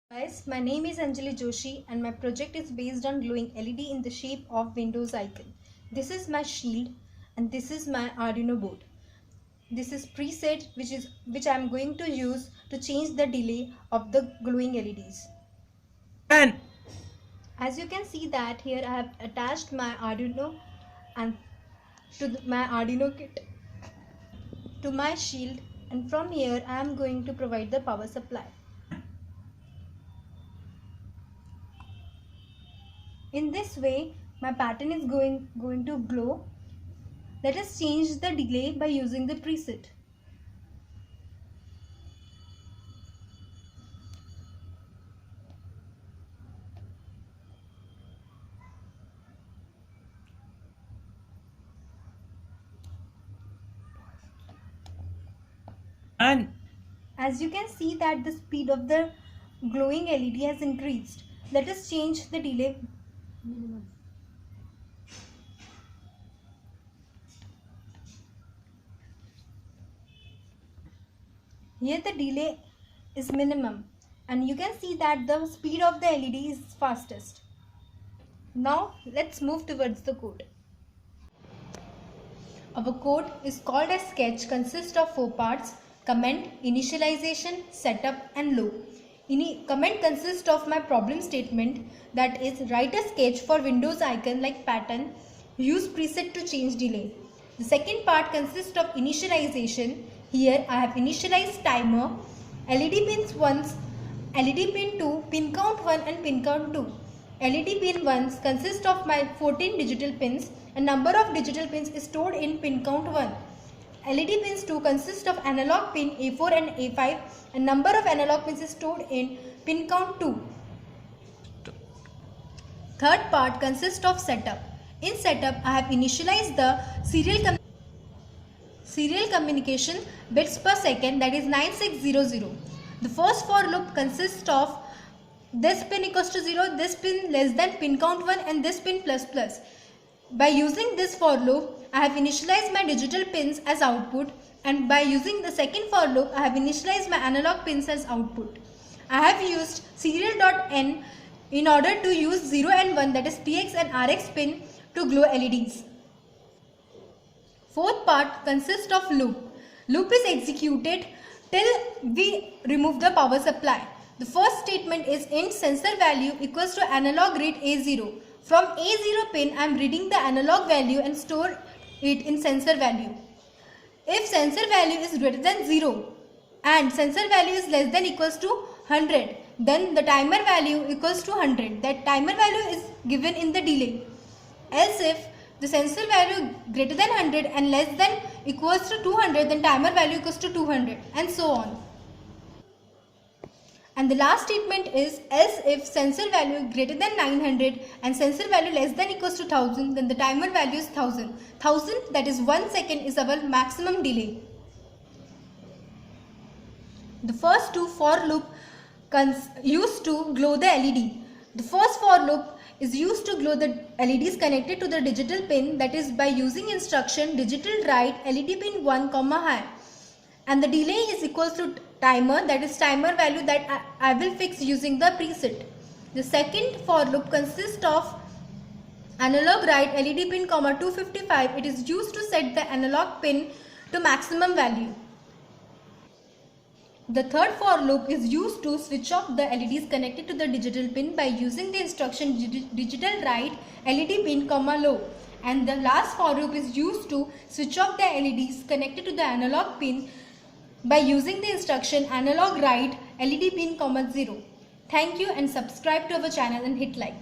Guys, my name is Anjali Joshi and my project is based on glowing LED in the shape of Windows icon. This is my shield and this is my Arduino board. This is preset which I am going to use to change the delay of the glowing LEDs. And As you can see that here I have attached my Arduino and my Arduino kit to my shield, and from here I am going to provide the power supply. In this way, my pattern is going to glow. Let us change the delay by using the preset. As you can see that the speed of the glowing LED has increased. Let us change the delay minimum. Here the delay is minimum and you can see that the speed of the LED is fastest. Now let's move towards the code. Our code is called as sketch, consists of 4 parts: comment, initialization, setup and loop. Comment consists of my problem statement, that is, write a sketch for Windows icon like pattern, use preset to change delay. The second part consists of initialization. Here I have initialized timer, LED pins 1, LED pin 2, pin count 1 and pin count 2. LED pin 1 consists of my 14 digital pins and number of digital pins is stored in pin count 1. LED pins 2 consist of analog pin A4 and A5 and number of analog pins is stored in pin count 2. Third part consists of setup. In setup, I have initialized the serial communication bits per second, that is 9600. The first for loop consists of this pin equals to 0, this pin less than pin count 1 and this pin plus plus. By using this for loop, I have initialized my digital pins as output, and by using the second for loop, I have initialized my analog pins as output. I have used serial.n in order to use 0 and 1, that is PX and RX pin, to glow LEDs. Fourth part consists of loop. Loop is executed till we remove the power supply. The first statement is int sensor value equals to analog read A0. From A0 pin, I am reading the analog value and store it in sensor value. If sensor value is greater than 0 and sensor value is less than equals to 100, then the timer value equals to 100. That timer value is given in the delay. Else if the sensor value greater than 100 and less than equals to 200, then timer value equals to 200, and so on. And the last statement is else if sensor value greater than 900 and sensor value less than equals to 1000, then the timer value is 1000. 1000, that is 1 second, is our maximum delay. The first two for loop used to glow the LED. The first for loop is used to glow the LEDs connected to the digital pin, that is by using instruction digital write LED pin 1, high. And the delay is equals to timer, that is timer value that I will fix using the preset. The second for loop consists of analog write LED pin, 255. It is used to set the analog pin to maximum value. The third for loop is used to switch off the LEDs connected to the digital pin by using the instruction digital write LED pin, low. And the last for loop is used to switch off the LEDs connected to the analog pin by using the instruction analog write LED pin, 0. Thank you and subscribe to our channel and hit like.